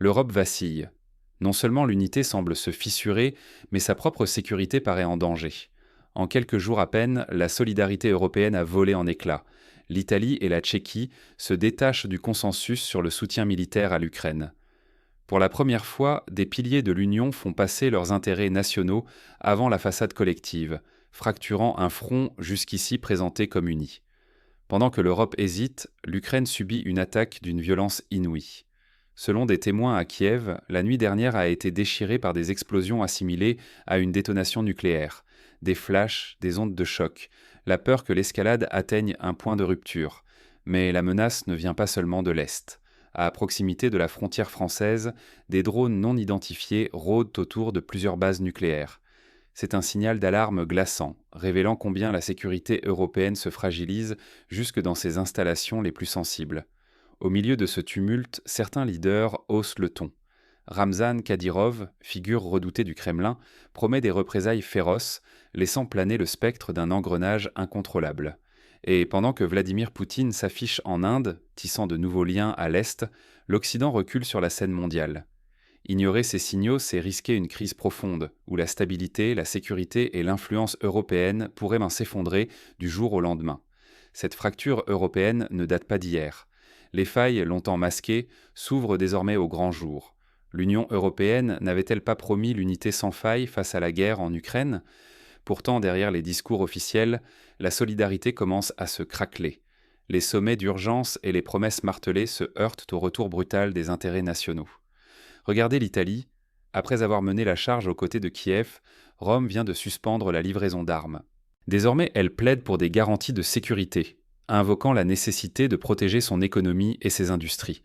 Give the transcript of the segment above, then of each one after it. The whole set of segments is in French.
L'Europe vacille. Non seulement l'unité semble se fissurer, mais sa propre sécurité paraît en danger. En quelques jours à peine, la solidarité européenne a volé en éclats. L'Italie et la Tchéquie se détachent du consensus sur le soutien militaire à l'Ukraine. Pour la première fois, des piliers de l'Union font passer leurs intérêts nationaux avant la façade collective, fracturant un front jusqu'ici présenté comme uni. Pendant que l'Europe hésite, l'Ukraine subit une attaque d'une violence inouïe. Selon des témoins à Kiev, la nuit dernière a été déchirée par des explosions assimilées à une détonation nucléaire, des flashs, des ondes de choc, la peur que l'escalade atteigne un point de rupture. Mais la menace ne vient pas seulement de l'Est. À proximité de la frontière française, des drones non identifiés rôdent autour de plusieurs bases nucléaires. C'est un signal d'alarme glaçant, révélant combien la sécurité européenne se fragilise jusque dans ses installations les plus sensibles. Au milieu de ce tumulte, certains leaders haussent le ton. Ramzan Kadyrov, figure redoutée du Kremlin, promet des représailles féroces, laissant planer le spectre d'un engrenage incontrôlable. Et pendant que Vladimir Poutine s'affiche en Inde, tissant de nouveaux liens à l'Est, l'Occident recule sur la scène mondiale. Ignorer ces signaux, c'est risquer une crise profonde, où la stabilité, la sécurité et l'influence européenne pourraient s'effondrer du jour au lendemain. Cette fracture européenne ne date pas d'hier. Les failles, longtemps masquées, s'ouvrent désormais au grand jour. L'Union européenne n'avait-elle pas promis l'unité sans faille face à la guerre en Ukraine ? Pourtant, derrière les discours officiels, la solidarité commence à se craqueler. Les sommets d'urgence et les promesses martelées se heurtent au retour brutal des intérêts nationaux. Regardez l'Italie. Après avoir mené la charge aux côtés de Kiev, Rome vient de suspendre la livraison d'armes. Désormais, elle plaide pour des garanties de sécurité, invoquant la nécessité de protéger son économie et ses industries.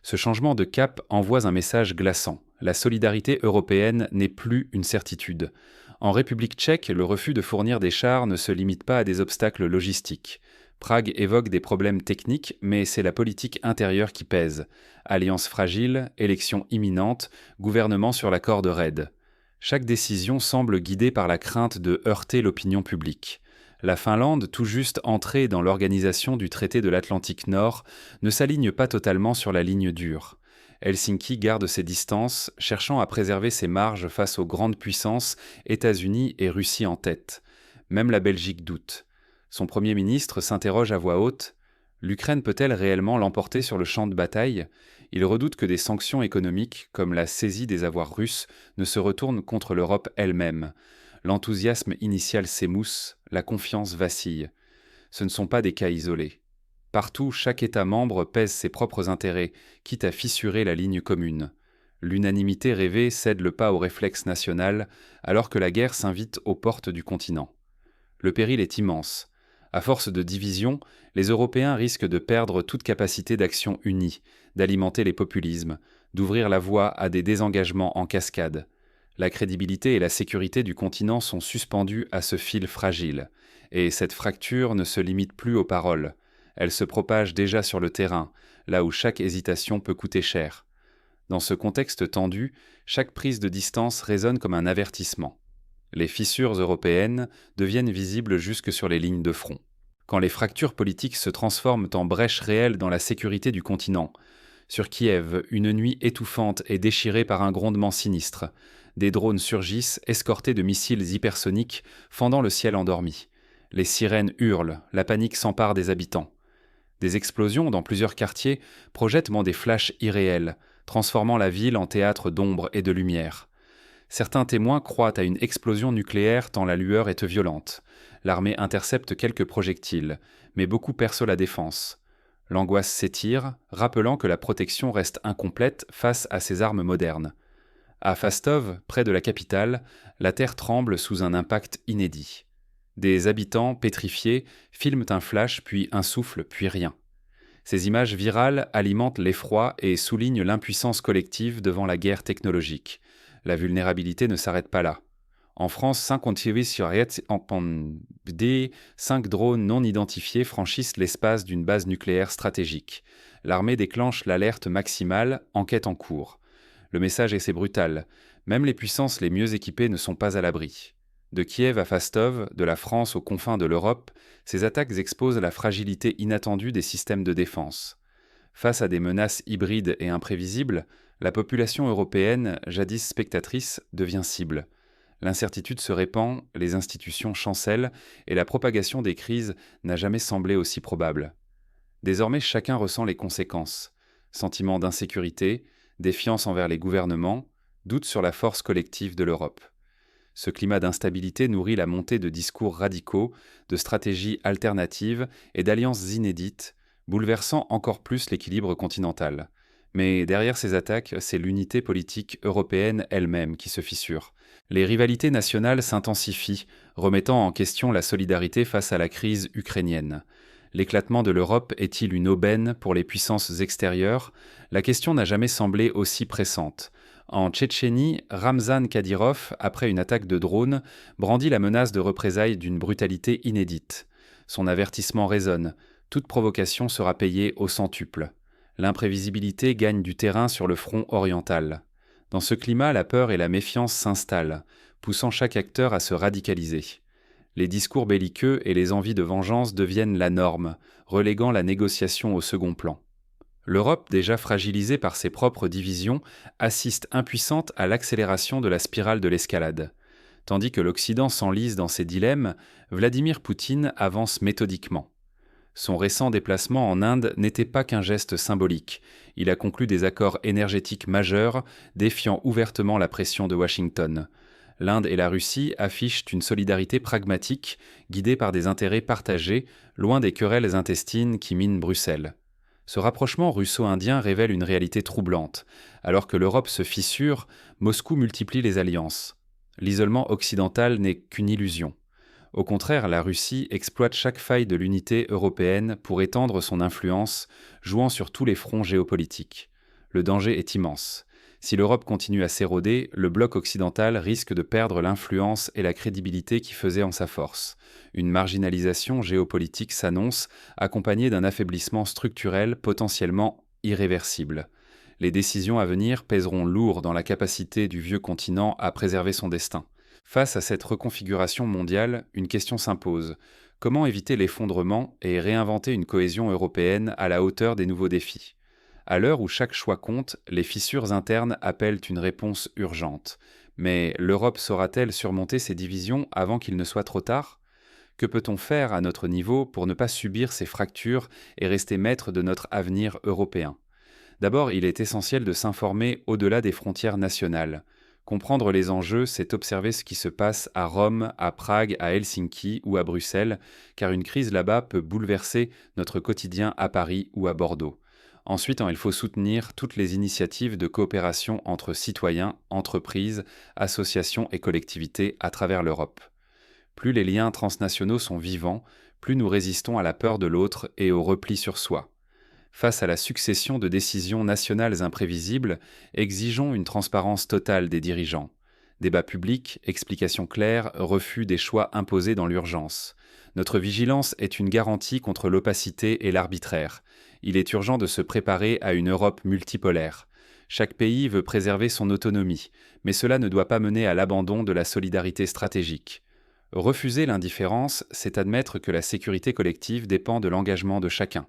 Ce changement de cap envoie un message glaçant. La solidarité européenne n'est plus une certitude. En République tchèque, le refus de fournir des chars ne se limite pas à des obstacles logistiques. Prague évoque des problèmes techniques, mais c'est la politique intérieure qui pèse. Alliance fragile, élections imminentes, gouvernement sur la corde raide. Chaque décision semble guidée par la crainte de heurter l'opinion publique. La Finlande, tout juste entrée dans l'organisation du traité de l'Atlantique Nord, ne s'aligne pas totalement sur la ligne dure. Helsinki garde ses distances, cherchant à préserver ses marges face aux grandes puissances, États-Unis et Russie en tête. Même la Belgique doute. Son Premier ministre s'interroge à voix haute. L'Ukraine peut-elle réellement l'emporter sur le champ de bataille ? Il redoute que des sanctions économiques, comme la saisie des avoirs russes, ne se retournent contre l'Europe elle-même. L'enthousiasme initial s'émousse, la confiance vacille. Ce ne sont pas des cas isolés. Partout, chaque État membre pèse ses propres intérêts, quitte à fissurer la ligne commune. L'unanimité rêvée cède le pas au réflexe national, alors que la guerre s'invite aux portes du continent. Le péril est immense. À force de division, les Européens risquent de perdre toute capacité d'action unie, d'alimenter les populismes, d'ouvrir la voie à des désengagements en cascade. La crédibilité et la sécurité du continent sont suspendues à ce fil fragile. Et cette fracture ne se limite plus aux paroles. Elle se propage déjà sur le terrain, là où chaque hésitation peut coûter cher. Dans ce contexte tendu, chaque prise de distance résonne comme un avertissement. Les fissures européennes deviennent visibles jusque sur les lignes de front. Quand les fractures politiques se transforment en brèches réelles dans la sécurité du continent, sur Kiev, une nuit étouffante est déchirée par un grondement sinistre. Des drones surgissent, escortés de missiles hypersoniques, fendant le ciel endormi. Les sirènes hurlent, la panique s'empare des habitants. Des explosions dans plusieurs quartiers projettent des flashs irréels, transformant la ville en théâtre d'ombre et de lumière. Certains témoins croient à une explosion nucléaire tant la lueur est violente. L'armée intercepte quelques projectiles, mais beaucoup percent la défense. L'angoisse s'étire, rappelant que la protection reste incomplète face à ces armes modernes. À Fastov, près de la capitale, la terre tremble sous un impact inédit. Des habitants, pétrifiés, filment un flash, puis un souffle, puis rien. Ces images virales alimentent l'effroi et soulignent l'impuissance collective devant la guerre technologique. La vulnérabilité ne s'arrête pas là. En France, 5 drones non identifiés franchissent l'espace d'une base nucléaire stratégique. L'armée déclenche l'alerte maximale, enquête en cours. Le message est brutal. Même les puissances les mieux équipées ne sont pas à l'abri. De Kiev à Fastov, de la France aux confins de l'Europe, ces attaques exposent la fragilité inattendue des systèmes de défense. Face à des menaces hybrides et imprévisibles, La population européenne, jadis spectatrice, devient cible. L'incertitude se répand, les institutions chancellent, et la propagation des crises n'a jamais semblé aussi probable. Désormais, chacun ressent les conséquences. Sentiment d'insécurité, défiance envers les gouvernements, doute sur la force collective de l'Europe. Ce climat d'instabilité nourrit la montée de discours radicaux, de stratégies alternatives et d'alliances inédites, bouleversant encore plus l'équilibre continental. Mais derrière ces attaques, c'est l'unité politique européenne elle-même qui se fissure. Les rivalités nationales s'intensifient, remettant en question la solidarité face à la crise ukrainienne. L'éclatement de l'Europe est-il une aubaine pour les puissances extérieures? La question n'a jamais semblé aussi pressante. En Tchétchénie, Ramzan Kadyrov, après une attaque de drone, brandit la menace de représailles d'une brutalité inédite. Son avertissement résonne. Toute provocation sera payée au centuple. L'imprévisibilité gagne du terrain sur le front oriental. Dans ce climat, la peur et la méfiance s'installent, poussant chaque acteur à se radicaliser. Les discours belliqueux et les envies de vengeance deviennent la norme, reléguant la négociation au second plan. L'Europe, déjà fragilisée par ses propres divisions, assiste impuissante à l'accélération de la spirale de l'escalade. Tandis que l'Occident s'enlise dans ses dilemmes, Vladimir Poutine avance méthodiquement. Son récent déplacement en Inde n'était pas qu'un geste symbolique. Il a conclu des accords énergétiques majeurs, défiant ouvertement la pression de Washington. L'Inde et la Russie affichent une solidarité pragmatique, guidée par des intérêts partagés, loin des querelles intestines qui minent Bruxelles. Ce rapprochement russo-indien révèle une réalité troublante. Alors que l'Europe se fissure, Moscou multiplie les alliances. L'isolement occidental n'est qu'une illusion. Au contraire, la Russie exploite chaque faille de l'unité européenne pour étendre son influence, jouant sur tous les fronts géopolitiques. Le danger est immense. Si l'Europe continue à s'éroder, le bloc occidental risque de perdre l'influence et la crédibilité qui faisaient en sa force. Une marginalisation géopolitique s'annonce, accompagnée d'un affaiblissement structurel potentiellement irréversible. Les décisions à venir pèseront lourd dans la capacité du vieux continent à préserver son destin. Face à cette reconfiguration mondiale, une question s'impose. Comment éviter l'effondrement et réinventer une cohésion européenne à la hauteur des nouveaux défis ? À l'heure où chaque choix compte, les fissures internes appellent une réponse urgente. Mais l'Europe saura-t-elle surmonter ces divisions avant qu'il ne soit trop tard ? Que peut-on faire à notre niveau pour ne pas subir ces fractures et rester maître de notre avenir européen ? D'abord, il est essentiel de s'informer au-delà des frontières nationales. Comprendre les enjeux, c'est observer ce qui se passe à Rome, à Prague, à Helsinki ou à Bruxelles, car une crise là-bas peut bouleverser notre quotidien à Paris ou à Bordeaux. Ensuite, il faut soutenir toutes les initiatives de coopération entre citoyens, entreprises, associations et collectivités à travers l'Europe. Plus les liens transnationaux sont vivants, plus nous résistons à la peur de l'autre et au repli sur soi. Face à la succession de décisions nationales imprévisibles, exigeons une transparence totale des dirigeants. Débat public, explications claires, refus des choix imposés dans l'urgence. Notre vigilance est une garantie contre l'opacité et l'arbitraire. Il est urgent de se préparer à une Europe multipolaire. Chaque pays veut préserver son autonomie, mais cela ne doit pas mener à l'abandon de la solidarité stratégique. Refuser l'indifférence, c'est admettre que la sécurité collective dépend de l'engagement de chacun.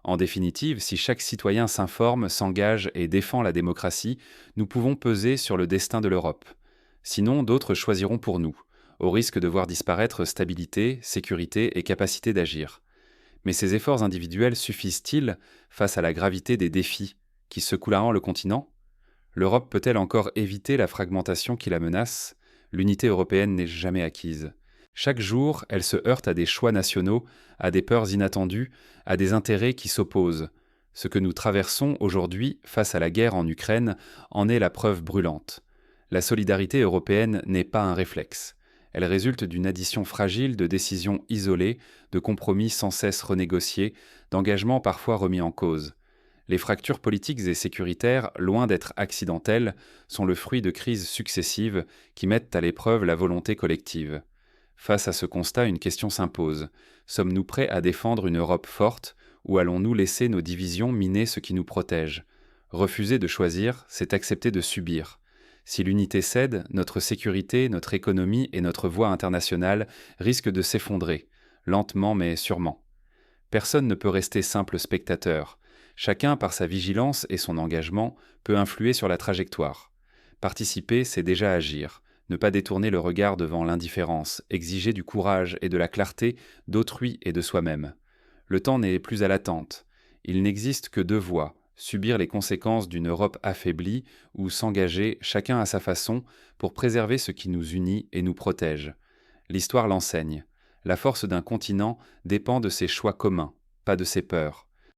En définitive, si chaque citoyen s'informe, s'engage et défend la démocratie, nous pouvons peser sur le destin de l'Europe. Sinon, d'autres choisiront pour nous, au risque de voir disparaître stabilité, sécurité et capacité d'agir. Mais ces efforts individuels suffisent-ils face à la gravité des défis qui secouent largement le continent ? L'Europe peut-elle encore éviter la fragmentation qui la menace ? L'unité européenne n'est jamais acquise. Chaque jour, elle se heurte à des choix nationaux, à des peurs inattendues, à des intérêts qui s'opposent. Ce que nous traversons aujourd'hui face à la guerre en Ukraine en est la preuve brûlante. La solidarité européenne n'est pas un réflexe. Elle résulte d'une addition fragile de décisions isolées, de compromis sans cesse renégociés, d'engagements parfois remis en cause. Les fractures politiques et sécuritaires, loin d'être accidentelles, sont le fruit de crises successives qui mettent à l'épreuve la volonté collective. Face à ce constat, une question s'impose. Sommes-nous prêts à défendre une Europe forte ou allons-nous laisser nos divisions miner ce qui nous protège ? Refuser de choisir, c'est accepter de subir. Si l'unité cède, notre sécurité, notre économie et notre voie internationale risquent de s'effondrer, lentement mais sûrement. Personne ne peut rester simple spectateur. Chacun, par sa vigilance et son engagement, peut influer sur la trajectoire. Participer, c'est déjà agir. Ne pas détourner le regard devant l'indifférence, exiger du courage et de la clarté d'autrui et de soi-même. Le temps n'est plus à l'attente. Il n'existe que deux voies, subir les conséquences d'une Europe affaiblie ou s'engager, chacun à sa façon, pour préserver ce qui nous unit et nous protège. L'histoire l'enseigne. La force d'un continent dépend de ses choix communs, pas de ses peurs.